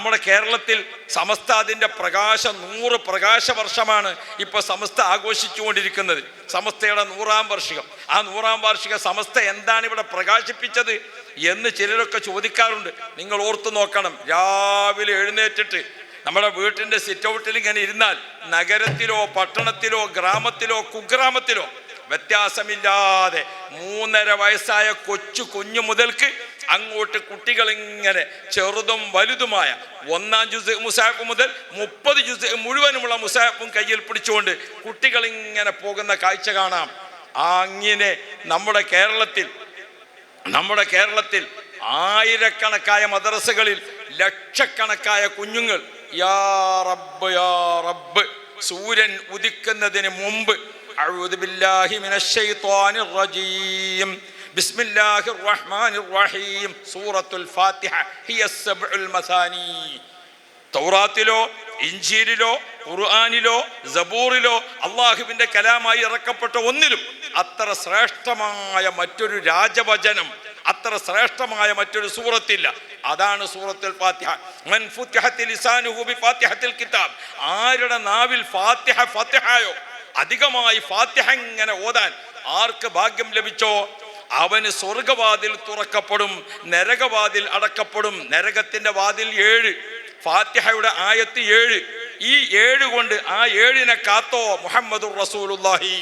നമ്മുടെ കേരളത്തിൽ സമസ്ത അതിൻ്റെ 100 പ്രകാശ വർഷമാണ് ഇപ്പോൾ സമസ്ത ആഘോഷിച്ചുകൊണ്ടിരിക്കുന്നത്. സമസ്തയുടെ 100-ാം വാർഷികം. ആ 100-ാം വാർഷിക സമസ്ത എന്താണ് ഇവിടെ പ്രകാശിപ്പിച്ചത് എന്ന് ചിലരൊക്കെ ചോദിക്കാറുണ്ട്. നിങ്ങൾ ഓർത്തു നോക്കണം, രാവിലെ എഴുന്നേറ്റിട്ട് നമ്മുടെ വീട്ടിൻ്റെ സിറ്റ് ഔട്ടിൽ ഇങ്ങനെ ഇരുന്നാൽ നഗരത്തിലോ പട്ടണത്തിലോ ഗ്രാമത്തിലോ കുഗ്രാമത്തിലോ വ്യത്യാസമില്ലാതെ 3.5 വയസ്സായ കുഞ്ഞു മുതൽക്ക് അങ്ങോട്ട് കുട്ടികളിങ്ങനെ ചെറുതും വലുതുമായ 1-ാം ജുസ് മുസാഫ് മുതൽ 30 ജുസ് മുഴുവനുമുള്ള മുസാഫും കയ്യിൽ പിടിച്ചുകൊണ്ട് കുട്ടികളിങ്ങനെ പോകുന്ന കാഴ്ച കാണാം. അങ്ങനെ നമ്മുടെ കേരളത്തിൽ ആയിരക്കണക്കായ മദ്രസകളിൽ ലക്ഷക്കണക്കായ കുഞ്ഞുങ്ങൾ യാ റബ്ബ് യാ റബ്ബ് സൂര്യൻ ഉദിക്കുന്നതിന് മുമ്പ് അഊദു ബില്ലാഹി മിനശ് ശൈത്വാനിർ റജീം ബിസ്മില്ലാഹിർ റഹ്മാനിർ റഹീം സൂറത്തുൽ ഫാത്തിഹ ഹിയ സബ്ഉൽ മസാനി. തൗറാത്തിലോ ഇഞ്ചീലിലോ ഖുർആനിലോ സബൂറിലോ അള്ളാഹുവിൻ്റെ കലാമായി ഇറക്കപ്പെട്ട ഒന്നിലും അത്ര ശ്രേഷ്ഠമായ മറ്റൊരു രാജവചനം, അത്ര ശ്രേഷ്ഠമായ മറ്റൊരു സൂറത്തില്ല. അതാണ് സൂറത്തുൽ ഫാത്തിഹ. മൻ ഫുത്തിഹത്തി ലിസാനുഹു ബിഫാത്തിഹത്തിൽ കിതാബ്, ആരുടെ നാവിൽ ഫാത്തിഹയോ അധികമായി ഫാത്തിഹ ഇങ്ങനെ ഓതാൻ ആർക്ക് ഭാഗ്യം ലഭിച്ചോ അവന് സ്വർഗവാതിൽ തുറക്കപ്പെടും, നരകവാതിൽ അടക്കപ്പെടും. നരകത്തിന്റെ വാതിൽ 7, ഫാത്തിഹയുടെ ആയത്ത് 7. ഈ 7 കൊണ്ട് ആ 7-നെ കാത്തോ മുഹമ്മദുർ റസൂലുള്ളാഹി.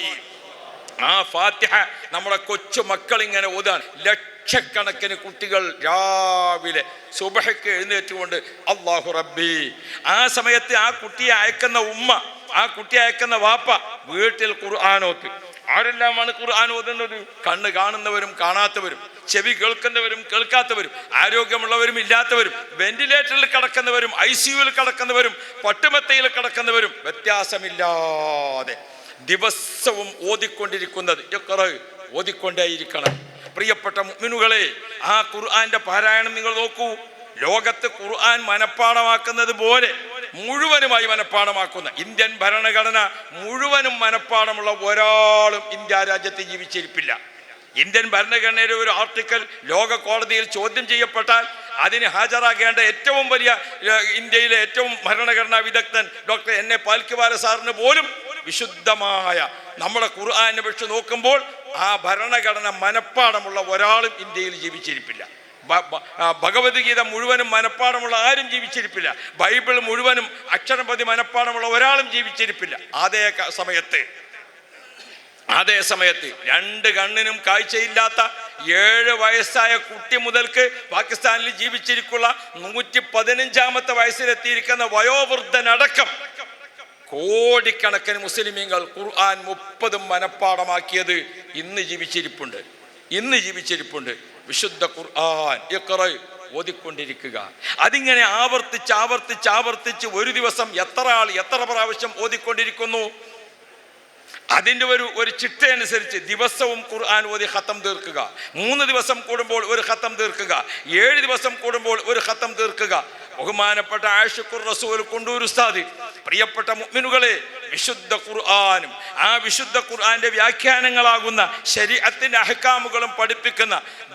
ആ ഫാത്തിഹ നമ്മുടെ കൊച്ചു മക്കൾ ഇങ്ങനെ ഓതാൻ ലക്ഷക്കണക്കിന് കുട്ടികൾ രാവിലെ സുബഹയ്ക്ക് എഴുന്നേറ്റുകൊണ്ട് അല്ലാഹു റബ്ബി. ആ സമയത്ത് ആ കുട്ടിയെ അയക്കുന്ന ഉമ്മ, ആ കുട്ടിയെ അയക്കുന്ന വാപ്പ വീട്ടിൽ ഖുർആനോത്ത്. ആരെല്ലാമാണ് ഖുർആൻ ഓതുന്നത്? കണ്ണ് കാണുന്നവരും കാണാത്തവരും, ചെവി കേൾക്കുന്നവരും കേൾക്കാത്തവരും, ആരോഗ്യമുള്ളവരും ഇല്ലാത്തവരും, വെന്റിലേറ്ററിൽ കിടക്കുന്നവരും ICUവിൽ കിടക്കുന്നവരും പട്ടുമെത്തയിൽ കിടക്കുന്നവരും വ്യത്യാസമില്ലാതെ ദിവസവും ഓതിക്കൊണ്ടിരിക്കുന്നത് ഓതിക്കൊണ്ടേയിരിക്കണം. പ്രിയപ്പെട്ട മുഅ്മിനുകളെ, ആ ഖുർആന്റെ പാരായണം നിങ്ങൾ നോക്കൂ. ലോകത്ത് ഖുർആൻ മനഃപ്പാഠമാക്കുന്നത് പോലെ മുഴുവനുമായി മനഃപ്പാഠമാക്കുന്ന ഇന്ത്യൻ ഭരണഘടന മുഴുവനും മനഃപ്പാഠമുള്ള ഒരാളും ഇന്ത്യ രാജ്യത്ത് ജീവിച്ചിരിപ്പില്ല. ഇന്ത്യൻ ഭരണഘടനയുടെ ഒരു ആർട്ടിക്കിൾ ലോക കോടതിയിൽ ചോദ്യം ചെയ്യപ്പെട്ടാൽ അതിന് ഹാജരാകേണ്ട ഏറ്റവും വലിയ ഇന്ത്യയിലെ ഏറ്റവും ഭരണഘടനാ വിദഗ്ധൻ ഡോക്ടർ NA പാൽക്കിവാല സാറിന് പോലും വിശുദ്ധമായ നമ്മുടെ ഖുർആനെ വെച്ച് നോക്കുമ്പോൾ ആ ഭരണഘടന മനഃപ്പാഠമുള്ള ഒരാളും ഇന്ത്യയിൽ ജീവിച്ചിരിപ്പില്ല. ഭഗവത്ഗീത മുഴുവനും മനഃപ്പാഠമുള്ള ആരും ജീവിച്ചിരിപ്പില്ല. ബൈബിൾ മുഴുവനും അക്ഷരപതി മനഃപ്പാഠമുള്ള ഒരാളും ജീവിച്ചിരിപ്പില്ല. അതേ സമയത്ത് 2 കണ്ണിനും കാഴ്ചയില്ലാത്ത 7 വയസ്സായ കുട്ടി മുതൽക്ക് പാകിസ്ഥാനിൽ ജീവിച്ചിരിക്കുന്ന 115-ാമത്തെ വയസ്സിലെത്തിയിരിക്കുന്ന വയോവൃദ്ധനടക്കം കോടിക്കണക്കിന് മുസ്ലിമീങ്ങൾ ഖുർആൻ 30 മനഃപ്പാഠമാക്കിയത് ഇന്ന് ജീവിച്ചിരിപ്പുണ്ട്. വിശുദ്ധ ഖുർആൻ ഓതിക്കൊണ്ടിരിക്കുക. അതിങ്ങനെ ആവർത്തിച്ച് ഒരു ദിവസം എത്ര പ്രാവശ്യം ഓതിക്കൊണ്ടിരിക്കുന്നു? അതിൻ്റെ ഒരു ചിട്ടയനുസരിച്ച് ദിവസവും ഖുർആൻ ഓതി ഖത്തം തീർക്കുക. 3 ദിവസം കൂടുമ്പോൾ ഒരു ഖത്തം തീർക്കുക. 7 ദിവസം കൂടുമ്പോൾ ഒരു ഖത്തം തീർക്കുക. ബഹുമാനപ്പെട്ട ആഷിഖുർ റസൂൽ കുണ്ടൂർ ഉസ്താദ്, പ്രിയപ്പെട്ട മുഅ്മിനുകളെ, വിശുദ്ധ ഖുർആനും ആ വിശുദ്ധ ഖുർആന്റെ വ്യാഖ്യാനങ്ങളാകുന്ന ശരീഅത്തിന്റെ അഹ്കാമുകളും പഠിപ്പിക്കുന്ന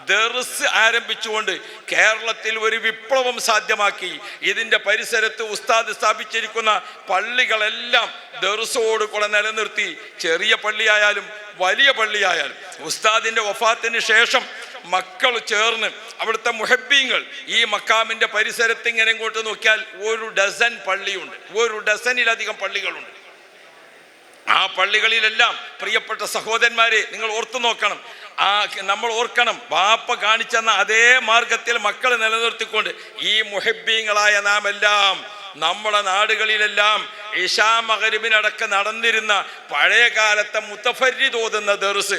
ദർസ് ആരംഭിച്ചുകൊണ്ട് കേരളത്തിൽ ഒരു വിപ്ലവം സാധ്യമാക്കി. ഇതിൻ്റെ പരിസരത്ത് ഉസ്താദ് സ്ഥാപിച്ചിരിക്കുന്ന പള്ളികളെല്ലാം ദർസോട് കൂടെ നിലനിർത്തി. ചെറിയ പള്ളിയായാലും വലിയ പള്ളിയായാലും ഉസ്താദിൻ്റെ വഫാത്തിന് ശേഷം മക്കൾ ചേർന്ന് അവിടുത്തെ മുഹബ്ബീങ്ങൾ ഈ മക്കാമിൻ്റെ പരിസരത്ത് ഇങ്ങനെ ഇങ്ങോട്ട് നോക്കിയാൽ 1 ഡസൻ പള്ളിയുണ്ട്. 1 ഡസനിലധികം പള്ളികളുണ്ട്. ആ പള്ളികളിലെല്ലാം പ്രിയപ്പെട്ട സഹോദരന്മാരെ നിങ്ങൾ ഓർത്തു നോക്കണം. നമ്മൾ ഓർക്കണം, ബാപ്പ കാണിച്ചെന്ന അതേ മാർഗത്തിൽ മക്കൾ നിലനിർത്തിക്കൊണ്ട് ഈ മുഹബ്ബീങ്ങളായ നാം എല്ലാം നമ്മുടെ നാടുകളിലെല്ലാം ഇശാ മഗ്‌രിബിനടക്കം നടന്നിരുന്ന പഴയ കാലത്തെ മുത്തഫരിദ് ഓതുന്ന ദർസ്,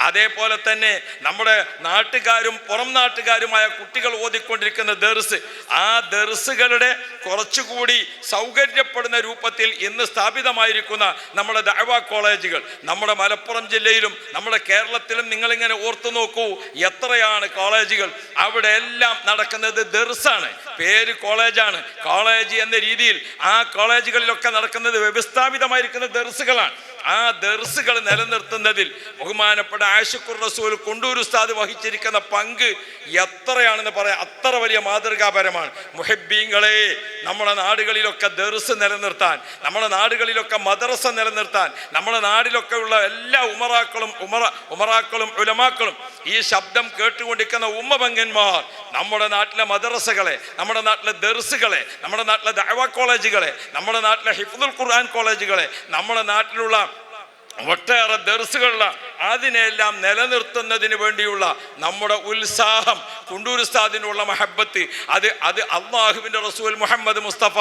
അതേപോലെ തന്നെ നമ്മുടെ നാട്ടുകാരും പുറം നാട്ടുകാരുമായ കുട്ടികൾ ഓതിക്കൊണ്ടിരിക്കുന്ന ദർസ്, ആ ദർസുകളുടെ കുറച്ചുകൂടി സൗകര്യപ്പെടുന്ന രൂപത്തിൽ ഇന്ന് സ്ഥാപിതമായിരിക്കുന്ന നമ്മുടെ ദഅവ കോളേജുകൾ നമ്മുടെ മലപ്പുറം ജില്ലയിലും നമ്മുടെ കേരളത്തിലും നിങ്ങളിങ്ങനെ ഓർത്തു നോക്കൂ, എത്രയാണ് കോളേജുകൾ. അവിടെ എല്ലാം നടക്കുന്നത് ദർസാണ്. പേര് കോളേജാണ്. കോളേജ് എന്ന രീതിയിൽ ആ കോളേജുകളിലൊക്കെ നടക്കുന്നത് വ്യവസ്ഥാപിതമായിരിക്കുന്ന ദർസുകളാണ്. ആ ദർസുകൾ നിലനിർത്തുന്നതിൽ ബഹുമാനപ്പെട്ട ആഷിഖുർ റസൂൽ കുണ്ടൂർ ഉസ്താദ് വഹിച്ചിരിക്കുന്ന പങ്ക് എത്രയാണെന്ന് പറയാം. അത്ര വലിയ മാതൃകാപരമാണ്. മുഹബ്ബീങ്ങളെ, നമ്മുടെ നാടുകളിലൊക്കെ ദർസ് നിലനിർത്താൻ, നമ്മുടെ നാടുകളിലൊക്കെ മദ്രസ നിലനിർത്താൻ, നമ്മുടെ നാടിലൊക്കെ ഉള്ള എല്ലാ ഉമറാക്കളും ഉലമാക്കളും ഈ ശബ്ദം കേട്ടുകൊണ്ടിരിക്കുന്ന ഉമ്മപെങ്ങന്മാർ നമ്മുടെ നാട്ടിലെ മദ്രസകളെ, നമ്മുടെ നാട്ടിലെ ദർസുകളെ, നമ്മുടെ നാട്ടിലെ ദഅവ കോളേജുകളെ, നമ്മുടെ നാട്ടിലെ ഹിഫ്ദുൽ ഖുർആൻ കോളേജുകളെ, നമ്മുടെ നാട്ടിലുള്ള ഒട്ടേറെ ദർസുകളുള്ള അതിനെല്ലാം നിലനിർത്തുന്നതിന് വേണ്ടിയുള്ള നമ്മുടെ ഉത്സാഹം, കുണ്ടൂർ ഉസ്താദിനുള്ള മഹബത്ത്, അത് അള്ളാഹുവിൻ്റെ റസൂൽ മുഹമ്മദ് മുസ്തഫ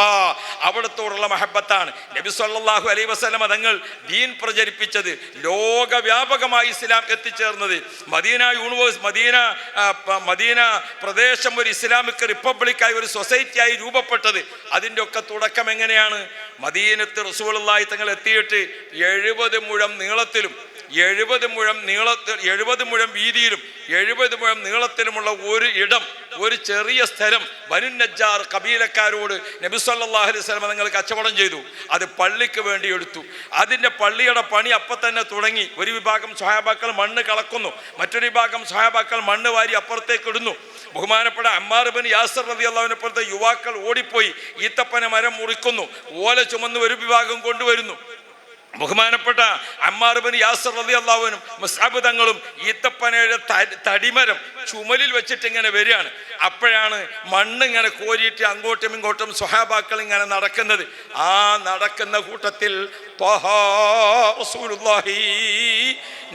അവിടത്തോടുള്ള മഹബത്താണ്. നബി സല്ലല്ലാഹു അലൈഹി വസല്ലം തങ്ങൾ ദീൻ പ്രചരിപ്പിച്ചത്, ലോകവ്യാപകമായി ഇസ്ലാം എത്തിച്ചേർന്നത്, മദീന പ്രദേശം ഒരു ഇസ്ലാമിക് റിപ്പബ്ലിക്കായി, ഒരു സൊസൈറ്റിയായി രൂപപ്പെട്ടത്, അതിൻ്റെ ഒക്കെ തുടക്കം എങ്ങനെയാണ്? മദീനത്ത് റസൂലുള്ളാഹി തങ്ങൾ എത്തിയിട്ട് 70 മുഴം നീളത്തിലും 70 മുഴം വീതിയിലും 70 മുഴം നീളത്തിലുമുള്ള ഒരു ഇടം, ഒരു ചെറിയ സ്ഥലം ബനു നജ്ജാർ കബീലക്കാരോട് നബി സല്ലല്ലാഹു അലൈഹി വസല്ലം തങ്ങൾ കച്ചവടം ചെയ്തു. അത് പള്ളിക്ക് വേണ്ടി എടുത്തു. അതിൻ്റെ പള്ളിയുടെ പണി അപ്പം തന്നെ തുടങ്ങി. ഒരു വിഭാഗം സ്വഹാബാക്കൾ മണ്ണ് കളക്കുന്നു, മറ്റൊരു വിഭാഗം സ്വഹാബാക്കൾ മണ്ണ് വാരി അപ്പുറത്തേക്ക് ഇടുന്നു. ബഹുമാനപ്പെട്ട അമ്മാർ ഇബ്നു യാസിർ റളിയല്ലാഹു അൻഹു പോലത്തെ യുവാക്കൾ ഓടിപ്പോയി ഈത്തപ്പന മരം മുറിക്കുന്നു, ഓല ചുമന്ന് ഒരു വിഭാഗം കൊണ്ടുവരുന്നു. ബഹുമാനപ്പെട്ട അമ്മാർ ഇബ്നു യാസിർ റളിയല്ലാഹു അൻഹു മുസ്അബ് തങ്ങളും ഈത്തപ്പനയുടെ തടിമരം ചുമലിൽ വെച്ചിട്ട് ഇങ്ങനെ വരികയാണ്. അപ്പോഴാണ് മണ്ണ് ഇങ്ങനെ കോരിയിട്ട് അങ്ങോട്ടും ഇങ്ങോട്ടും സ്വഹാബാക്കൾ ഇങ്ങനെ നടക്കുന്നത്. ആ നടക്കുന്ന കൂട്ടത്തിൽ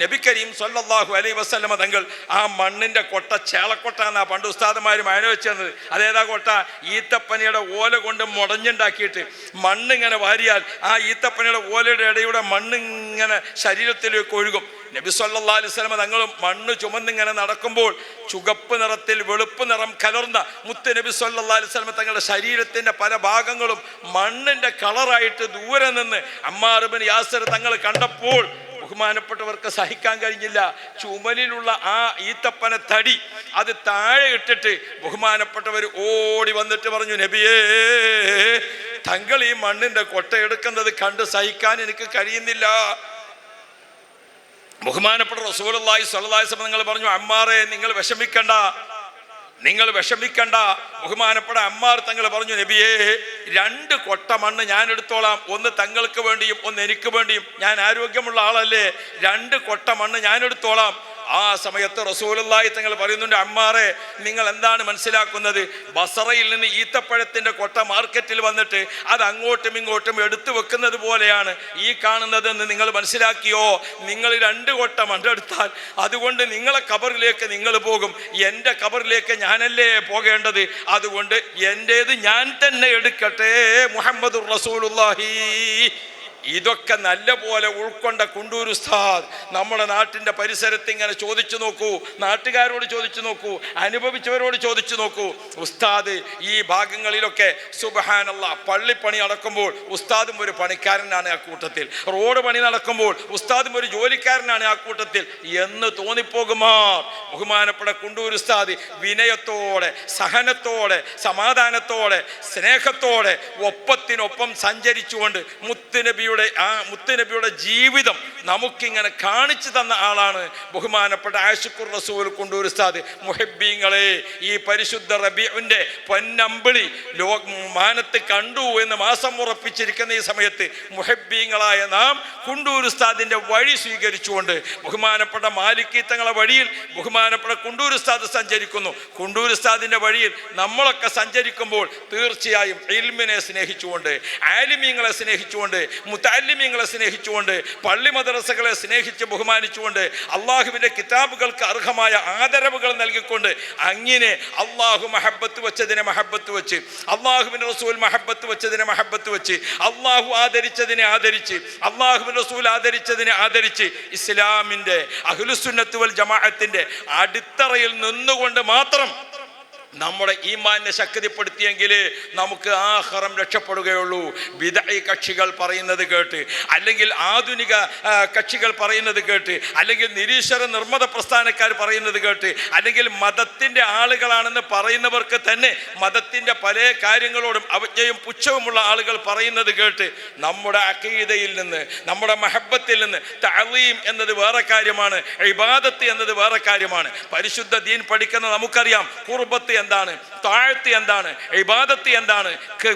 നബി കരീം സല്ലല്ലാഹു അലൈഹി വസല്ലമ തങ്ങൾ ആ മണ്ണിൻ്റെ കൊട്ട, ചേളക്കൊട്ട എന്നാ പണ്ട് ഉസ്താദന്മാരും അയന വെച്ച് തന്നത്. അതേതാ കൊട്ട? ഈത്തപ്പനയുടെ ഓല കൊണ്ട് മുടഞ്ഞുണ്ടാക്കിയിട്ട് മണ്ണിങ്ങനെ വാരിയാൽ ആ ഈത്തപ്പനയുടെ ഓലയുടെ ഇടയുടെ മണ്ണിങ്ങനെ ശരീരത്തിലേക്ക് ഒഴുകും. നബി സല്ലല്ലാഹു അലൈഹി വസല്ലമ തങ്ങളും മണ്ണ് ചുമന്നിങ്ങനെ നടക്കുമ്പോൾ ചുവപ്പ് നിറത്തിൽ വെളുപ്പ് നിറം കലർന്ന മുത്ത് നബി സല്ലല്ലാഹു അലൈഹി വസല്ലമ തങ്ങളുടെ ശരീരത്തിൻ്റെ പല ഭാഗങ്ങളും മണ്ണിൻ്റെ കളറായിട്ട് ദൂരെ നിന്ന് അമ്മാർ ഇബ്നു യാസിർ തങ്ങൾ കണ്ടപ്പോൾ ബഹുമാനപ്പെട്ടവർക്ക് സഹിക്കാൻ കഴിഞ്ഞില്ല. ചുമലിലുള്ള ആ ഈത്തപ്പന തടി അത് താഴെ ഇട്ടിട്ട് ബഹുമാനപ്പെട്ടവർ ഓടി വന്നിട്ട് പറഞ്ഞു, നബിയേ, തങ്ങൾ ഈ മണ്ണിൻ്റെ കൊട്ട എടുക്കുന്നത് കണ്ട് സഹിക്കാൻ എനിക്ക് കഴിയുന്നില്ല. ബഹുമാനപ്പെട്ട റസൂലുള്ളാഹി സ്വല്ലല്ലാഹു അലൈഹി വസല്ലം തങ്ങൾ പറഞ്ഞു, അമ്മാറെ, നിങ്ങൾ വിഷമിക്കണ്ട. ബഹുമാനപ്പെട്ട അമ്മാർ തങ്ങൾ പറഞ്ഞു, നബിയേ, 2 കൊട്ട മണ്ണ് ഞാൻ എടുത്തോളാം. ഒന്ന് തങ്ങൾക്ക് വേണ്ടിയും ഒന്ന് എനിക്ക് വേണ്ടിയും. ഞാൻ ആരോഗ്യമുള്ള ആളല്ലേ, 2 കൊട്ട മണ്ണ് ഞാൻ എടുത്തോളാം. ആ സമയത്ത് റസൂലുള്ളാഹി തങ്ങൾ പറയുന്നുണ്ട്, അമ്മാറെ, നിങ്ങൾ എന്താണ് മനസ്സിലാക്കുന്നത്? ബസറയിൽ നിന്ന് ഈത്തപ്പഴത്തിൻ്റെ കൊട്ട മാർക്കറ്റിൽ വന്നിട്ട് അത് അങ്ങോട്ടും ഇങ്ങോട്ടും എടുത്തു വെക്കുന്നത് പോലെയാണ് ഈ കാണുന്നതെന്ന് നിങ്ങൾ മനസ്സിലാക്കിയോ? നിങ്ങൾ 2 കൊട്ട മണ്ണെടുത്താൽ അതുകൊണ്ട് നിങ്ങളെ ഖബറിലേക്ക് നിങ്ങൾ പോകും, എൻ്റെ ഖബറിലേക്ക് ഞാനല്ലേ പോകേണ്ടത്. അതുകൊണ്ട് എൻ്റേത് ഞാൻ തന്നെ എടുക്കട്ടെ. മുഹമ്മദുർ റസൂലുള്ളാഹി. ഇതൊക്കെ നല്ല പോലെ ഉൾക്കൊണ്ട കുണ്ടൂർ ഉസ്താദ് നമ്മുടെ നാട്ടിൻ്റെ പരിസരത്ത് ഇങ്ങനെ ചോദിച്ചു നോക്കൂ, നാട്ടുകാരോട് ചോദിച്ചു നോക്കൂ, അനുഭവിച്ചവരോട് ചോദിച്ചു നോക്കൂ. ഉസ്താദ് ഈ ഭാഗങ്ങളിലൊക്കെ സുബ്ഹാനല്ലാഹ് പള്ളിപ്പണി നടക്കുമ്പോൾ ഉസ്താദും ഒരു പണിക്കാരനാണ് ആ കൂട്ടത്തിൽ, റോഡ് പണി നടക്കുമ്പോൾ ഉസ്താദും ഒരു ജോലിക്കാരനാണ് ആ കൂട്ടത്തിൽ എന്ന് തോന്നിപ്പോകുമാർ ബഹുമാനപ്പെട്ട കുണ്ടൂർ ഉസ്താദ് വിനയത്തോടെ, സഹനത്തോടെ, സമാധാനത്തോടെ, സ്നേഹത്തോടെ ഒപ്പത്തിനൊപ്പം സഞ്ചരിച്ചുകൊണ്ട് മുത്തുനബിയുടെ ജീവിതം നമുക്കിങ്ങനെ കാണിച്ചു തന്ന ആളാണ് ബഹുമാനപ്പെട്ട ആശിഖുർ റസൂൽ കുണ്ടൂർ ഉസ്താദ്. മുഹബ്ബീങ്ങളെ, ഈ പരിശുദ്ധ റബീഉന്റെ പൊന്നമ്പിളി മാനത്ത് കണ്ടു എന്ന് മാസം ഉറപ്പിച്ചിരിക്കുന്ന ഈ സമയത്ത് മുഹബ്ബീങ്ങളായ നാം കുണ്ടൂർ ഉസ്താദിന്റെ വഴി സ്വീകരിച്ചുകൊണ്ട് ബഹുമാനപ്പെട്ട മാലിക്കി തങ്ങളെ വഴിയിൽ ബഹുമാനപ്പെട്ട കുണ്ടൂർ ഉസ്താദ് സഞ്ചരിക്കുന്നു. കുണ്ടൂർ ഉസ്താദിന്റെ വഴിയിൽ നമ്മളൊക്കെ സഞ്ചരിക്കുമ്പോൾ തീർച്ചയായും ഇൽമിനെ സ്നേഹിച്ചുകൊണ്ട്, ആലിമീങ്ങളെ സ്നേഹിച്ചുകൊണ്ട്, മുതഅല്ലിമീങ്ങളെ സ്നേഹിച്ചുകൊണ്ട്, പള്ളി മദ്രസകളെ സ്നേഹിച്ച് ബഹുമാനിച്ചുകൊണ്ട്, അള്ളാഹുവിൻ്റെ കിതാബുകൾക്ക് അർഹമായ ആദരവുകൾ നൽകിക്കൊണ്ട്, അങ്ങനെ അള്ളാഹു മഹബത്ത് വെച്ചതിനെ മഹബത്ത് വെച്ച്, അള്ളാഹുവിൻ്റെ റസൂൽ മഹബത്ത് വെച്ചതിനെ മഹബത്ത് വെച്ച്, അള്ളാഹു ആദരിച്ചതിനെ ആദരിച്ച്, അള്ളാഹുവിൻ്റെ റസൂൽ ആദരിച്ചതിനെ ആദരിച്ച്, ഇസ്ലാമിൻ്റെ അഹ്ലുസുന്നത്ത് വൽ ജമാഅത്തിൻ്റെ അടിത്തറയിൽ നിന്നുകൊണ്ട് മാത്രം നമ്മുടെ ഈമാനെ ശക്തിപ്പെടുത്തിയെങ്കിൽ നമുക്ക് ആഖിറം രക്ഷപ്പെടുകയുള്ളൂ. ബിദ്അഈ കക്ഷികൾ പറയുന്നത് കേട്ട്, അല്ലെങ്കിൽ ആധുനിക കക്ഷികൾ പറയുന്നത് കേട്ട്, അല്ലെങ്കിൽ നിരീശ്വര നിർമ്മത പ്രസ്ഥാനക്കാർ പറയുന്നത് കേട്ട്, അല്ലെങ്കിൽ മതത്തിൻ്റെ ആളുകളാണെന്ന് പറയുന്നവർക്ക് തന്നെ മതത്തിൻ്റെ പല കാര്യങ്ങളോടും അവജ്ഞയും പുച്ഛവുമുള്ള ആളുകൾ പറയുന്നത് കേട്ട് നമ്മുടെ അഖീദയിൽ നിന്ന്, നമ്മുടെ മഹബത്തിൽ നിന്ന്, തഅളീം എന്നത് വേറെ കാര്യമാണ്, ഇബാദത്ത് എന്നത് വേറെ കാര്യമാണ്. പരിശുദ്ധ ദീൻ പഠിക്കുന്ന നമുക്കറിയാം ഖുർബത്ത് എന്താണ്, താഴ്ത്ത് എന്താണ്, ഇബാദത്ത് എന്താണ്,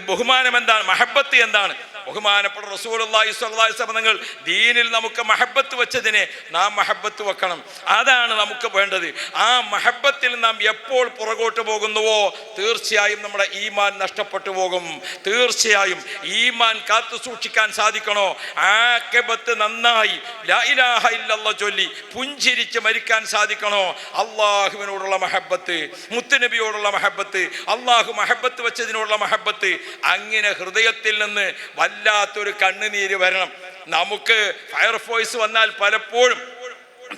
ബഹുമാനം എന്താണ്, മഹബത്ത് എന്താണ്. ബഹുമാനപ്പെട്ട റസൂലുള്ളാഹി സ്വല്ലല്ലാഹി അലൈഹി വസല്ലം തങ്ങൾ ദീനിൽ നമുക്ക് മഹബത്ത് വെച്ചതിനെ നാം മഹബത്ത് വെക്കണം. അതാണ് നമുക്ക് വേണ്ടത്. ആ മഹബത്തിൽ നാം എപ്പോൾ പുറകോട്ട് പോകുന്നുവോ തീർച്ചയായും നമ്മുടെ ഈമാൻ നഷ്ടപ്പെട്ടു പോകും. തീർച്ചയായും ഈമാൻ കാത്തു സൂക്ഷിക്കാൻ സാധിക്കണോ, ആഖിബത്ത് നന്നായി ലാ ഇലാഹ ഇല്ലല്ലാഹ് ചൊല്ലി പുഞ്ചിരിച്ച് മരിക്കാൻ സാധിക്കണോ, അള്ളാഹുവിനോടുള്ള മഹബത്ത്, മുത്തുനബിയോടുള്ള മഹബത്ത്, അള്ളാഹു മഹബത്ത് വെച്ചതിനോടുള്ള മഹബത്ത്, അങ്ങനെ ഹൃദയത്തിൽ നിന്ന് വല്ലാത്തൊരു കണ്ണുനീര് വരണം. നമുക്ക് ഫയർഫോഴ്സ് വന്നാൽ പലപ്പോഴും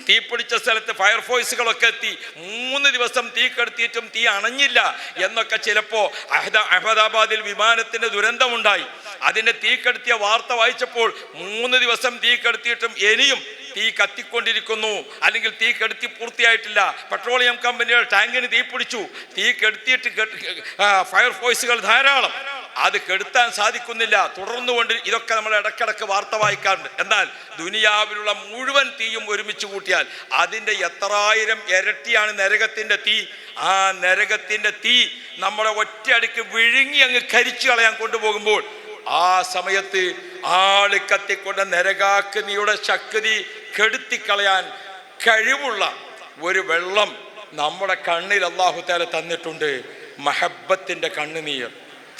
തീ പിടിച്ച സ്ഥലത്ത് ഫയർഫോഴ്സുകളൊക്കെ എത്തി 3 ദിവസം തീ കെടുത്തിയിട്ടും തീ അണഞ്ഞില്ല എന്നൊക്കെ ചിലപ്പോൾ അഹമ്മദാബാദിൽ വിമാനത്തിന്റെ ദുരന്തമുണ്ടായി. അതിന്റെ തീ കെടുത്തിയ വാർത്ത വായിച്ചപ്പോൾ 3 ദിവസം തീ കെടുത്തിയിട്ടും ഇനിയും തീ കത്തിക്കൊണ്ടിരിക്കുന്നു, അല്ലെങ്കിൽ തീ കെടുത്തി പൂർത്തിയായിട്ടില്ല. പെട്രോളിയം കമ്പനികൾ ടാങ്കിന് തീ പിടിച്ചു, തീ കെടുത്തിയിട്ട് ഫയർഫോഴ്സുകൾ ധാരാളം, അത് കെടുത്താൻ സാധിക്കുന്നില്ല, തുടർന്നുകൊണ്ട്. ഇതൊക്കെ നമ്മൾ ഇടക്കിടക്ക് വാർത്ത വായിക്കാറുണ്ട്. എന്നാൽ ദുനിയാവിലുള്ള മുഴുവൻ തീയും ഒരുമിച്ച് കൂട്ടിയാൽ അതിൻ്റെ എത്രായിരം ഇരട്ടിയാണ് നരകത്തിൻ്റെ തീ. ആ നരകത്തിൻ്റെ തീ നമ്മളെ ഒറ്റയടിക്ക് വിഴുങ്ങി അങ്ങ് കരിച്ചു കളയാൻ കൊണ്ടുപോകുമ്പോൾ ആ സമയത്ത് ആള് കത്തിക്കൊണ്ട നരകാഗ്നിയുടെ ശക്തി കെടുത്തിക്കളയാൻ കഴിവുള്ള ഒരു വെള്ളം നമ്മുടെ കണ്ണിൽ അല്ലാഹു തആല തന്നിട്ടുണ്ട്. മഹബത്തിൻ്റെ കണ്ണുനീർ,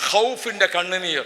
ഖൗഫിൻ്റെ കണ്ണുനീർ,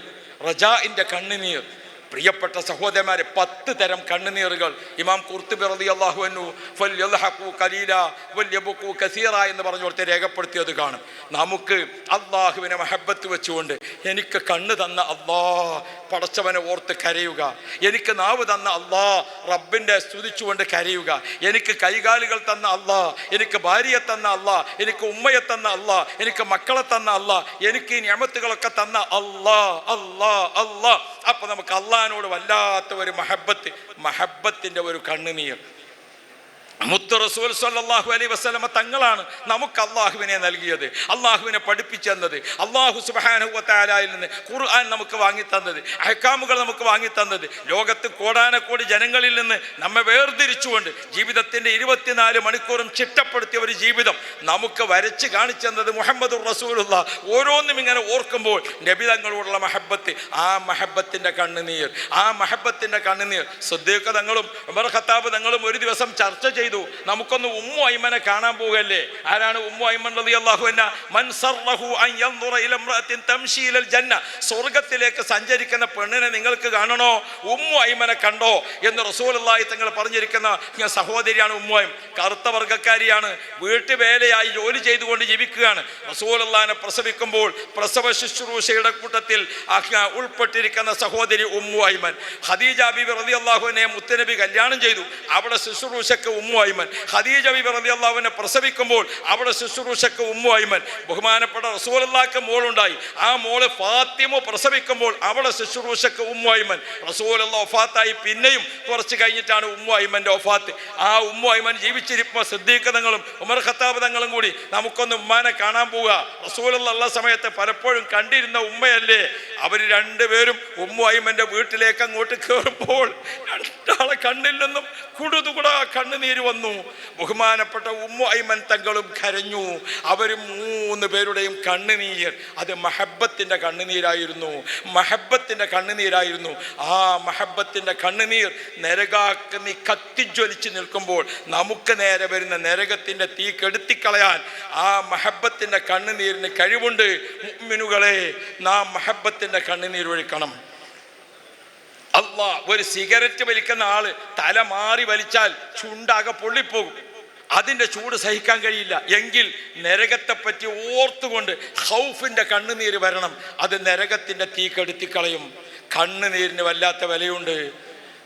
റജാഇൻ്റെ കണ്ണുനീർ. പ്രിയപ്പെട്ട സഹോദരന്മാരെ, 10 തരം കണ്ണുനീറുകൾ ഇമാം ഖുർത്തുബി റളിയല്ലാഹു അൻഹു ഫൽയദ്ഹഖു ഖലീലാ വൽയബ്കൂ കസീറാ എന്ന് പറഞ്ഞുകൊടുത്ത് രേഖപ്പെടുത്തിയത് കാണും. നമുക്ക് അള്ളാഹുവിനെ മഹബത്ത് വെച്ചുകൊണ്ട് എനിക്ക് കണ്ണ് തന്ന അല്ലാഹ് പടച്ചവനെ ഓർത്ത് കരയുക, എനിക്ക് നാവ് തന്ന അല്ലാഹ് റബ്ബിൻ്റെ സ്തുതിച്ചുകൊണ്ട് കരയുക, എനിക്ക് കൈകാലുകൾ തന്ന അല്ലാഹ്, എനിക്ക് ഭാര്യയെ തന്ന അല്ലാഹ്, എനിക്ക് ഉമ്മയെ തന്ന അല്ലാഹ്, എനിക്ക് മക്കളെ തന്ന അല്ലാഹ്, എനിക്ക് ഈ നിഅമത്തുകളൊക്കെ തന്ന അല്ലാഹ് അല്ലാഹ് അല്ലാഹ്. അപ്പൊ നമുക്ക് അള്ളാഹിനോട് വല്ലാത്ത ഒരു മഹബത്തിന്റെ ഒരു കണ്ണുനീർ. മുത്ത് റസൂൽ സല്ലല്ലാഹു അലൈഹി വസല്ലമ തങ്ങളാണ് നമുക്ക് അള്ളാഹുവിനെ നൽകിയത്, അള്ളാഹുവിനെ പഠിപ്പിച്ചു തന്നത്, അള്ളാഹു സുബ്ഹാനഹു വ തആലയിൽ നിന്ന് ഖുർആൻ നമുക്ക് വാങ്ങി തന്നത്, അഹ്കാമുകൾ നമുക്ക് വാങ്ങി തന്നത്. ലോകത്ത് കോടാനക്കോടി ജനങ്ങളിൽ നിന്ന് നമ്മെ വേർതിരിച്ചുകൊണ്ട് ജീവിതത്തിന്റെ 24 മണിക്കൂറും ചിട്ടപ്പെടുത്തിയ ഒരു ജീവിതം നമുക്ക് വരച്ച് കാണിച്ചു തന്നത് മുഹമ്മദുർ റസൂലുള്ളാഹ്. ഓരോന്നും ഇങ്ങനെ ഓർക്കുമ്പോൾ നബി തങ്ങളോടുള്ള മഹബത്ത്, ആ മഹബത്തിന്റെ കണ്ണുനീർ, ആ മഹബത്തിന്റെ കണ്ണുനീർ. സിദ്ദീഖ് തങ്ങളും ഉമർ ഖത്താബ് തങ്ങളും ഒരു ദിവസം ചർച്ച ചെയ്തു. നമുക്കൊന്ന് ഉമ്മു ഐമനെ കാണാൻ പോകല്ലേ. ആരാണ് ഉമ്മു ഐമൻ റളിയല്ലാഹു അൻഹ? മൻ സറഹു അൻ യൻദുറ ഇല ഇംറഅത്തിൻ തംശി ഇലൽ ജന്ന, സ്വർഗ്ഗത്തിലേക്ക് സഞ്ചരിക്കുന്ന പെണ്ണിനെ നിങ്ങൾക്ക് കാണണോ? ഉമ്മു ഐമനെ കണ്ടോ എന്ന് റസൂലുള്ളാഹി തങ്ങൾ പറഞ്ഞിരിക്കുന്ന സഹോദരിയാണ് ഉമ്മു ഐമൻ. കറുത്ത വർഗ്ഗക്കാരിയാണ്, വീട്ടുവേലയായി ജോലി ചെയ്തുകൊണ്ട് ജീവിക്കുകയാണ്. റസൂലുള്ളാഹിനെ പ്രസവിക്കുമ്പോൾ പ്രസവ ശുശ്രൂഷയുടെ കൂട്ടത്തിൽ ഉൾപ്പെട്ടിരിക്കുന്ന സഹോദരി ഉമ്മു ഐമൻ. ഖദീജ ബീബി റളിയല്ലാഹു അൻഹയെ മുത്തുനബി കല്യാണം ചെയ്തു, അവിടെ ശുശ്രൂഷക്ക് ഉമ്മു ഐമൻ. ഖദീജ ബീബി റളിയല്ലാഹു അൻഹ പ്രസവിക്കുമ്പോൾ അവിടെ ശുശ്രൂഷക്ക് ഉമ്മു ഐമൻ. ബഹുമാനപ്പെട്ട റസൂലുള്ളാഹിക്ക് മോളുണ്ടായി, ആ മോള് ഫാത്തിമ പ്രസവിക്കുമ്പോൾ അവിടെ ശുശ്രൂഷക്ക് ഉമ്മു ഐമൻ. റസൂലുള്ളാഹി വഫാത്തായി പിന്നെയും കുറച്ച് കഴിഞ്ഞിട്ടാണ് ഉമ്മു ഐമന്റെ വഫാത്ത്. ആ ഉമ്മു ഐമൻ ജീവിച്ചിരിക്കുമ്പോൾ സിദ്ദീഖ് തങ്ങളും ഉമർ ഖത്താബ് തങ്ങളും കൂടി നമുക്കൊന്ന് ഉമ്മാനെ കാണാൻ പോവുക. റസൂലുള്ളാഹി ഉള്ള സമയത്ത് പലപ്പോഴും കണ്ടിരുന്ന ഉമ്മയല്ലേ. അവർ രണ്ടുപേരും ഉമ്മു ഐമന്റെ വീട്ടിലേക്ക് അങ്ങോട്ട് കയറുമ്പോൾ രണ്ടാളെ കണ്ണിൽ നിന്നും കുടുതുകുട കണ്ണുനീര് വന്നു. ബഹുമാനപ്പെട്ട ഉമ്മു ഐമൻ തങ്ങളും കരഞ്ഞു. അവർ 3 പേരുടെയും കണ്ണുനീർ അത് മഹബത്തിന്റെ കണ്ണുനീരായിരുന്നു, മഹബത്തിന്റെ കണ്ണുനീരായിരുന്നു. ആ മഹബത്തിന്റെ കണ്ണുനീർ നരകാഗ്നി കത്തിജ്വലിച്ച് നിൽക്കുമ്പോൾ നമുക്ക് നേരെ വരുന്ന നരകത്തിന്റെ തീ കെടുത്തിക്കളയാൻ ആ മഹബത്തിന്റെ കണ്ണുനീരിന് കഴിവുണ്ട്. മുഅ്മിനുകളെ, നാം മഹബത്തിന്റെ കണ്ണുനീർ ഒഴിക്കണം. അല്ലാഹ്, ഒരു സിഗരറ്റ് വലിക്കുന്ന ആള് തല മാറി വലിച്ചാൽ ചുണ്ടാകെ പൊള്ളിപ്പോകും, അതിൻ്റെ ചൂട് സഹിക്കാൻ കഴിയില്ല. എങ്കിൽ നരകത്തെപ്പറ്റി ഓർത്തുകൊണ്ട് ഖൗഫിൻ്റെ കണ്ണുനീര് വരണം. അത് നരകത്തിൻ്റെ തീ കെടുത്തിക്കളയും. കണ്ണുനീരിന് വല്ലാത്ത വിലയുണ്ട്.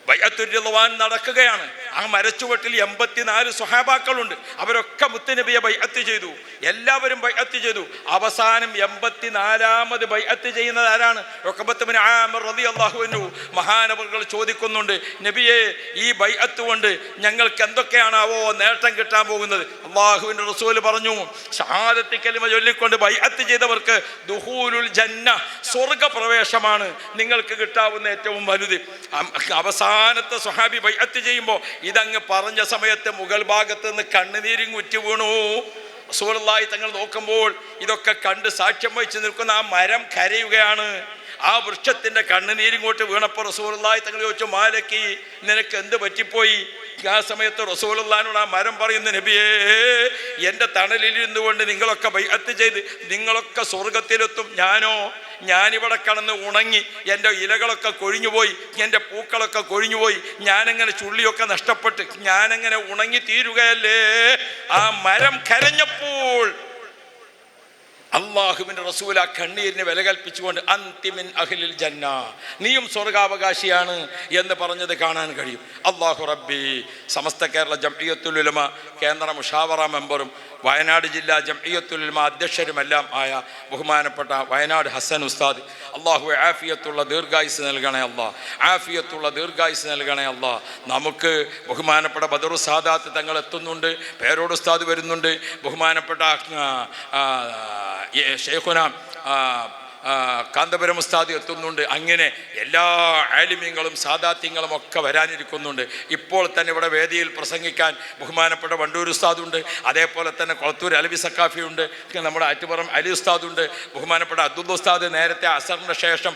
ബൈഅത്തുർ റിദ്വാൻ നടക്കുകയാണ്. ആ മരച്ചുവട്ടിൽ 84 സ്വഹാബാക്കളുണ്ട്. അവരൊക്കെ മുത്തുനബിയെ ബൈഅത്ത് ചെയ്തു, എല്ലാവരും ബൈഅത്ത് ചെയ്തു. അവസാനം 84ാമത് ബൈഅത്ത് ചെയ്യുന്നത് ആരാണ്? ഉഖബത്ത് ബിൻ ആമിർ റളിയല്ലാഹു അൻഹു. മഹാനവറുകൾ ചോദിക്കുന്നുണ്ട്, നബിയെ, ഈ ബൈഅത്ത് കൊണ്ട് ഞങ്ങൾക്ക് എന്തൊക്കെയാണാവോ നേട്ടം കിട്ടാൻ പോകുന്നത്? അല്ലാഹുവിൻ്റെ റസൂൽ പറഞ്ഞു, ഷഹാദത്ത് കലിമ ചൊല്ലിക്കൊണ്ട് ബൈഅത്ത് ചെയ്തവർക്ക് ദുഖൂലുൽ ജന്ന, സ്വർഗ്ഗപ്രവേശമാണ് നിങ്ങൾക്ക് കിട്ടാവുന്ന ഏറ്റവും വലുത്. അവസാനത്തെ സ്വഹാബി ബൈഅത്ത് ചെയ്യുമ്പോൾ ഇതങ്ങ് പറഞ്ഞ സമയത്ത് മുകൾ ഭാഗത്ത് നിന്ന് കണ്ണുനീരിങ് ഉറ്റി വീണു. റസൂലുള്ളാഹി തങ്ങൾ നോക്കുമ്പോൾ ഇതൊക്കെ കണ്ട് സാക്ഷ്യം വഹിച്ച് നിൽക്കുന്ന ആ മരം കരയുകയാണ്. ആ വൃക്ഷത്തിൻ്റെ കണ്ണുനീരിങ്ങോട്ട് വീണപ്പോൾ റസൂലുള്ളാഹി തങ്ങൾ ചോദിച്ചു, മാലക്കി, നിനക്ക് എന്ത് പറ്റിപ്പോയി? ആ സമയത്ത് റസൂലുള്ളാഹിനോട് ആ മരം പറയുന്നു, നബിയേ, എൻ്റെ തണലിലിരുന്നു കൊണ്ട് നിങ്ങളൊക്കെ ബൈഅത്ത് ചെയ്ത് നിങ്ങളൊക്കെ സ്വർഗത്തിലെത്തും, ഞാനിവിടെ കടന്ന് ഉണങ്ങി, എൻ്റെ ഇലകളൊക്കെ കൊഴിഞ്ഞുപോയി, എൻ്റെ പൂക്കളൊക്കെ കൊഴിഞ്ഞുപോയി, ഞാനങ്ങനെ ചുള്ളിയൊക്കെ നഷ്ടപ്പെട്ട് ഞാനങ്ങനെ ഉണങ്ങി തീരുകയല്ലേ. ആ മരം കരഞ്ഞപ്പോൾ അള്ളാഹുവിൻ്റെ റസൂൽ ആ കണ്ണീരിന് വില കൽപ്പിച്ചുകൊണ്ട് അന്തിമിൻ അഹ്ലിൽ ജന്ന, നീയും സ്വർഗാവകാശിയാണ് എന്ന് പറഞ്ഞത് കാണാൻ കഴിയും. അള്ളാഹു റബ്ബി സമസ്ത കേരള ജംഇയ്യത്തുൽ ഉലമ കേന്ദ്ര മുഷാവറ മെമ്പറും വയനാട് ജില്ലാ ജംഇയ്യത്തുൽ ഉലമ അധ്യക്ഷരുമെല്ലാം ആയ ബഹുമാനപ്പെട്ട വയനാട് ഹസൻ ഉസ്താദ്, അള്ളാഹു ആഫിയത്തുള്ള ദീർഘായുസ് നൽകണേ അല്ലാ, ആഫിയത്തുള്ള ദീർഘായുസ് നൽകണേ അല്ലാ. നമുക്ക് ബഹുമാനപ്പെട്ട ബദറു സാദാത്ത് തങ്ങൾ എത്തുന്നുണ്ട്, പേരോട് ഉസ്താദ് വരുന്നുണ്ട്, ബഹുമാനപ്പെട്ട ഷെയ്ഖുന കാന്തപുരം ഉസ്താദ് എത്തുന്നുണ്ട്. അങ്ങനെ എല്ലാ ആലിമീങ്ങളും സാദാത്യങ്ങളും ഒക്കെ വരാനിരിക്കുന്നുണ്ട്. ഇപ്പോൾ തന്നെ ഇവിടെ വേദിയിൽ പ്രസംഗിക്കാൻ ബഹുമാനപ്പെട്ട വണ്ടൂർ ഉസ്താദുണ്ട്, അതേപോലെ തന്നെ കൊളത്തൂർ അലവി സക്കാഫിയുണ്ട്, നമ്മുടെ ആറ്റുപുറം അലി ഉസ്താദുണ്ട്, ബഹുമാനപ്പെട്ട അബ്ദുൽ ഉസ്താദ് നേരത്തെ അസറിന് ശേഷം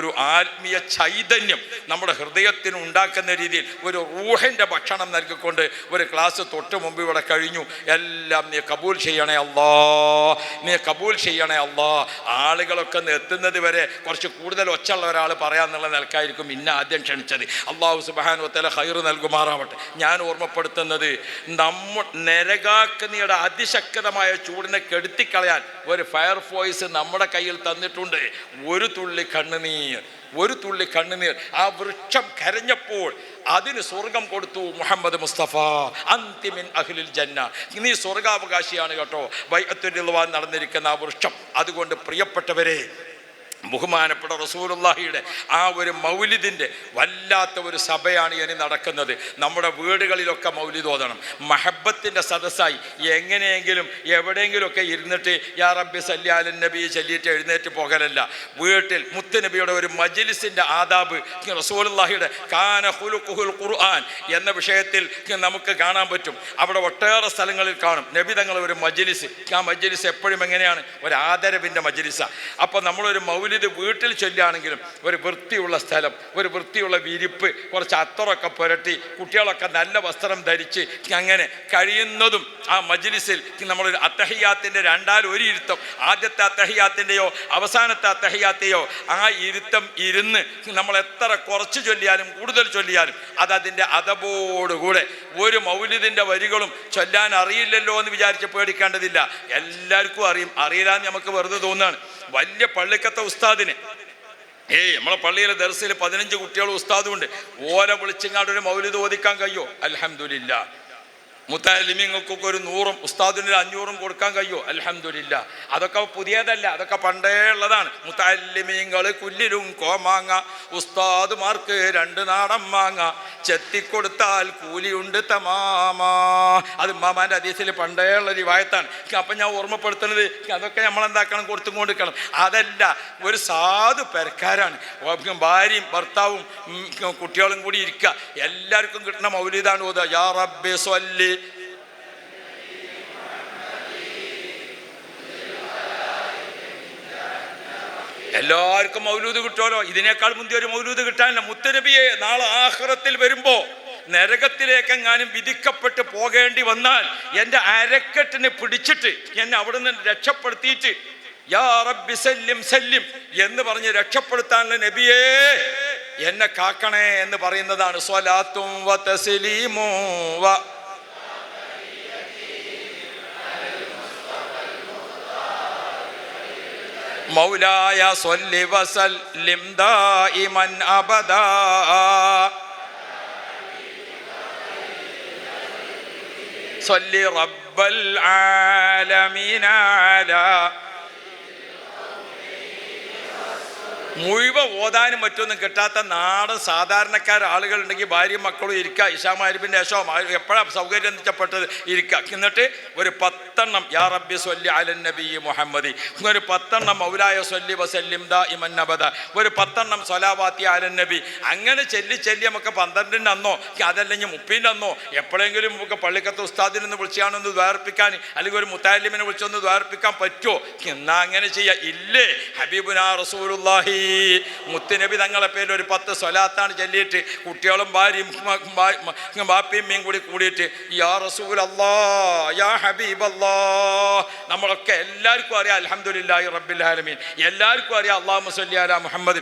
ഒരു ആത്മീയ ചൈതന്യം നമ്മുടെ ഹൃദയത്തിന് ഉണ്ടാക്കുന്ന രീതിയിൽ ഒരു റൂഹിൻ്റെ ഭക്ഷണം നൽകിക്കൊണ്ട് ഒരു ക്ലാസ് തൊട്ട് മുമ്പ് ഇവിടെ കഴിഞ്ഞു. എല്ലാം നീ കബൂൽ ചെയ്യണേ അല്ലാ, നീ കബൂൽ ചെയ്യണേ അല്ലാ. ആളുകളൊക്കെ എത്തുന്നത് വരെ കുറച്ച് കൂടുതൽ ഒച്ചുള്ള ഒരാൾ പറയാന്നുള്ള നിലക്കായിരിക്കും ഇന്ന ആദ്യം ക്ഷണിച്ചത്. അള്ളാഹു സുബ്ഹാനഹു വ തആല ഖൈർ നൽകുമാറാവട്ടെ. ഞാൻ ഓർമ്മപ്പെടുത്തുന്നത്, നരകാഗ്നിയുടെ അതിശക്തമായ ചൂടിനെ കെടുത്തിക്കളയാൻ ഒരു ഫയർ ഫോഴ്സ് നമ്മുടെ കയ്യിൽ തന്നിട്ടുണ്ട്. ഒരു തുള്ളി കണ്ണുനീർ ആ വൃക്ഷം കരഞ്ഞപ്പോൾ അതിന് സ്വർഗം കൊടുത്തു മുഹമ്മദ് മുസ്തഫ. അന്തിമിൻ അഹ്ലിൽ ജന്ന, നീ സ്വർഗാവകാശിയാണ് കേട്ടോ. ബൈഅത്തുർ റിദ്വാൻ നടന്നിരിക്കുന്ന ആ വൃക്ഷം. അതുകൊണ്ട് പ്രിയപ്പെട്ടവരെ, ബഹുമാനപ്പെട്ട റസൂലുള്ളാഹിയുടെ ആ ഒരു മൗലിദിൻ്റെ വല്ലാത്ത ഒരു സഭയാണ് ഇനി നടക്കുന്നത്. നമ്മുടെ വീടുകളിലൊക്കെ മൗലിദ് ഓതണം. മഹബത്തിൻ്റെ സദസ്സായി എങ്ങനെയെങ്കിലും എവിടെയെങ്കിലുമൊക്കെ ഇരുന്നിട്ട് യാ റബ്ബി സല്ലി അലൻ നബി ചൊല്ലിയിട്ട് എഴുന്നേറ്റ് പോകലല്ല. വീട്ടിൽ മുത്തുനബിയുടെ ഒരു മജ്ലിസിൻ്റെ ആദാബ്, റസൂലുള്ളാഹിയുടെ കാന ഖുലുഖുൽ ഖുർആൻ എന്ന വിഷയത്തിൽ നമുക്ക് കാണാൻ പറ്റും. അവിടെ ഒട്ടേറെ സ്ഥലങ്ങളിൽ കാണും നബി തങ്ങൾ ഒരു മജ്ലിസ്. ആ മജ്ലിസ് എപ്പോഴും എങ്ങനെയാണ്? ഒരു ആദരവിൻ്റെ മജ്ലിസാണ്. അപ്പോൾ നമ്മളൊരു മൗലിദ് വീട്ടിൽ ചൊല്ലുകയാണെങ്കിലും ഒരു വൃത്തിയുള്ള സ്ഥലം, ഒരു വൃത്തിയുള്ള വിരിപ്പ്, കുറച്ച് അത്തറൊക്കെ പുരട്ടി കുട്ടികളൊക്കെ നല്ല വസ്ത്രം ധരിച്ച് അങ്ങനെ കഴിയുന്നതും ആ മജ്ലിസിൽ നമ്മളൊരു അത്തഹിയാത്തിൻ്റെ ഒരു ഇരുത്തം, ആദ്യത്തെ അത്തഹിയാത്തിൻ്റെയോ അവസാനത്തെ അത്തഹിയാത്തെയോ ആ ഇരുത്തം ഇരുന്ന് നമ്മൾ എത്ര കുറച്ച് ചൊല്ലിയാലും കൂടുതൽ ചൊല്ലിയാലും അതതിൻ്റെ അതബോടുകൂടെ ഒരു മൗലിദിൻ്റെ വരികളും ചൊല്ലാൻ അറിയില്ലല്ലോ എന്ന് വിചാരിച്ച് പേടിക്കേണ്ടതില്ല. എല്ലാവർക്കും അറിയില്ലാന്ന് നമുക്ക് വെറുതെ തോന്നുകയാണ്. വലിയ പള്ളിക്കത്തെ ഉസ്താദിന് നമ്മളെ പള്ളിയിലെ ദർസിൽ 15 കുട്ടികളും ഉസ്താദുണ്ട്. ഓലെ വിളിച്ചിങ്ങാണ്ട് ഒരു മൗലിദ് ഓദിക്കാൻ കഴിയോ? അൽഹംദുലില്ലാ. മുത്തഅല്ലിമീങ്ങൾക്കൊക്കെ ഒരു 100 ഉസ്താദിന് 500 കൊടുക്കാൻ കഴിയോ? അൽഹംദുലില്ലാ. അതൊക്കെ പുതിയതല്ല, അതൊക്കെ പണ്ടേ ഉള്ളതാണ്. മുത്തഅല്ലിമീങ്ങൾ കുല്ലിലും കോമാങ്ങ, ഉസ്താദുമാർക്ക് 2 നാടൻ മാങ്ങ, ചെത്തിക്കൊടുത്താൽ കൂലിയുണ്ട് തമാമ. അത് ഉമ്മാമാൻ്റെ ഹദീസിൽ പണ്ടേ ഉള്ള റിവായത്താണ്. അപ്പം ഞാൻ ഓർമ്മപ്പെടുത്തുന്നത് അതൊക്കെ നമ്മളെന്താക്കണം, കൊടുത്തും കൊടുക്കണം. അതല്ല, ഒരു സാധു പെരക്കാരാണ്. ഭാര്യയും ഭർത്താവും കുട്ടികളും കൂടി ഇരിക്കുക. എല്ലാവർക്കും കിട്ടുന്ന മൗലിദാണ് ഓതുക. യാ റബ്ബി സ്വല്ലി എല്ലാവർക്കും മൗലൂദ് കിട്ടുമല്ലോ. ഇതിനേക്കാൾ മുന്തിയ ഒരു മൗലൂദ് കിട്ടാനില്ല. മുത്തുനബിയെ നാളെ ആഖിറത്തിൽ വരുമ്പോ നരകത്തിലേക്കെങ്ങാനും വിധിക്കപ്പെട്ട് പോകേണ്ടി വന്നാൽ എൻ്റെ അരക്കെട്ടിനെ പിടിച്ചിട്ട് എന്നെ അവിടെ നിന്ന് രക്ഷപ്പെടുത്തിയിട്ട് യാ റബ്ബി സല്ലിം സല്ലിം എന്ന് പറഞ്ഞ് രക്ഷപ്പെടുത്താനുള്ള നബിയേ എന്നെ കാക്കണേ എന്ന് പറയുന്നതാണ്. സ്വലാത്തും വ തസ്ലീമും വ മൗലായ സ്വല്ലി വസല്ലിം ദായിമൻ അബദാ. സ്വല്ലി റബ്ബൽ ആലമീന അലാ. മുഴുവൻ ഓതാനും മറ്റൊന്നും കിട്ടാത്ത നാടൻ സാധാരണക്കാർ ആളുകളുണ്ടെങ്കിൽ ഭാര്യയും മക്കളും ഇരിക്കുക. ഇശാ മഗ്‌രിബിൻ്റെ ശേഷം എപ്പോഴാണ് സൗകര്യം നിശ്ചയപ്പെട്ടത് ഇരിക്കുക. എന്നിട്ട് ഒരു 10 10 യാ റബ്ബി സ്വല്ലി അലൻ നബി മുഹമ്മദി, ഒരു 10 മൗലായ സ്വല്ലി വസല്ലിം ദായിമൻ അബദ, ഒരു 10 സ്വലാവാത്തി അലൻ നബി. അങ്ങനെ ചൊല്ലി നമുക്ക് 12 അന്നോ അതല്ലെങ്കിൽ 30 അന്നോ എപ്പോഴെങ്കിലും നമുക്ക് പള്ളിക്കത്ത് ഉസ്താദിനെ ഒന്ന് വിളിച്ചാണൊന്ന് ദ്വാർപ്പിക്കാൻ, അല്ലെങ്കിൽ ഒരു മുത്താലിമിനെ വിളിച്ചൊന്ന് ദ്വാർപ്പിക്കാൻ പറ്റുമോ? എന്നാ അങ്ങനെ ചെയ്യാം. ഇല്ലേ, ഹബീബുനാ റസൂലുള്ളാഹി മുത്തുനബി തങ്ങളെ പേരിൽ ഒരു 10 സ്വലാത്താണ് ചൊല്ലിയിട്ട് കുട്ടികളും ഭാര്യയും ബാപ്പിയും മീൻ കൂടിയിട്ട് യാ റസൂലല്ലാഹ് യാ ഹബീബല്ലാഹ്. നമ്മളൊക്കെ എല്ലാവർക്കും അറിയാം അൽഹംദുലില്ലാഹി റബ്ബിൽ ആലമീൻ, എല്ലാവർക്കും അറിയാം അല്ലാഹുമ്മ സ്വല്ലി അലാ മുഹമ്മദ്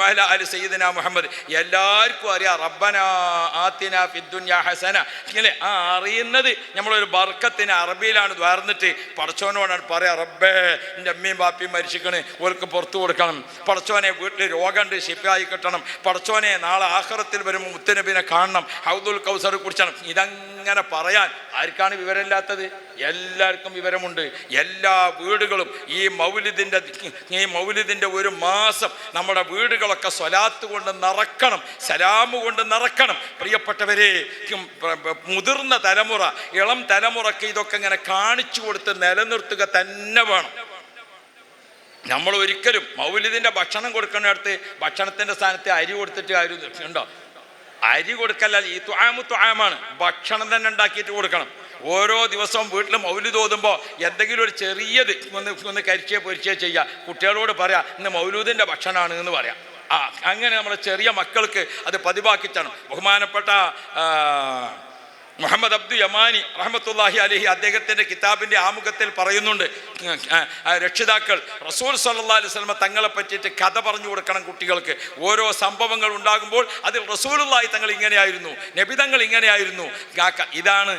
അല അലി സയ്യിദിനാ മുഹമ്മദ്, എല്ലാവർക്കും അറിയാം റബ്ബനാ ആതിനാ ഫിദ്ദുനിയാ ഹസന. ഇങ്ങനെ ആ അറിയുന്നത് നമ്മളൊരു ബർക്കത്തിന് അറബിയിലാണ് ദ്വാർന്നിട്ട് പടച്ചോനോടാണ് പറയാ, റബ്ബേ എൻ്റെ അമ്മയും ബാപ്പിയും മരിച്ചിക്കണ്, ഓർക്ക് പുറത്തു കൊടുക്കണം, പടച്ചോനെ വീട്ടിൽ രോഗമുണ്ട് ശിഫയായി കിട്ടണം, പടച്ചോനെ നാളെ ആഖിറത്തിൽ വരുമ്പോൾ മുത്തുനബിനെ കാണണം, ഹൗദുൽ കൗസർ കുടിച്ചണം. ഇതങ്ങനെ പറയാൻ ആർക്കാണ് വിവരമില്ലാത്തത്? എല്ലാവർക്കും വിവരമുണ്ട്. എല്ലാ വീടുകളും ഈ മൗലിദിൻ്റെ ഒരു മാസം നമ്മുടെ വീടുകളൊക്കെ സ്വലാത്ത് കൊണ്ട് നിറക്കണം, സലാമ് കൊണ്ട് നിറക്കണം. പ്രിയപ്പെട്ടവരെ, മുതിർന്ന തലമുറ, ഇളം തലമുറയ്ക്ക് ഇതൊക്കെ ഇങ്ങനെ കാണിച്ചു കൊടുത്ത് നിലനിർത്തുക തന്നെ വേണം. നമ്മൾ ഒരിക്കലും മൗലിദിൻ്റെ ഭക്ഷണം കൊടുക്കുന്നിടത്ത് ഭക്ഷണത്തിൻ്റെ സ്ഥാനത്ത് അരി കൊടുത്തിട്ട് കാര്യം ഉണ്ടോ? അരി കൊടുക്കല്ല, ഈ ത്വാമാണ്, ഭക്ഷണം തന്നെ ഉണ്ടാക്കിയിട്ട് കൊടുക്കണം. ഓരോ ദിവസവും വീട്ടിൽ മൗലിദ് ഓതുമ്പോൾ എന്തെങ്കിലും ഒരു ചെറിയത് ഒന്ന് കരിച്ചേ പൊരിച്ചേ ചെയ്യുക. കുട്ടികളോട് പറയാം ഇന്ന് മൗലൂദിൻ്റെ ഭക്ഷണമാണ് എന്ന് പറയാം. അങ്ങനെ നമ്മുടെ ചെറിയ മക്കൾക്ക് അത് പതിവാക്കിച്ചാണ്. ബഹുമാനപ്പെട്ട മുഹമ്മദ് അബ്ദു യമാനി റഹ്മത്തുള്ളാഹി അലൈഹി അദ്ദേഹത്തിൻ്റെ കിതാബിൻ്റെ ആമുഖത്തിൽ പറയുന്നുണ്ട്, രക്ഷിതാക്കൾ റസൂൽ സല്ലല്ലാഹു അലൈഹി വസല്ലം തങ്ങളെ പറ്റിയിട്ട് കഥ പറഞ്ഞു കൊടുക്കണം കുട്ടികൾക്ക്. ഓരോ സംഭവങ്ങൾ ഉണ്ടാകുമ്പോൾ അതിൽ റസൂലുള്ളാഹി തങ്ങൾ ഇങ്ങനെയായിരുന്നു, നബി തങ്ങൾ ഇങ്ങനെയായിരുന്നു. ഇതാണ്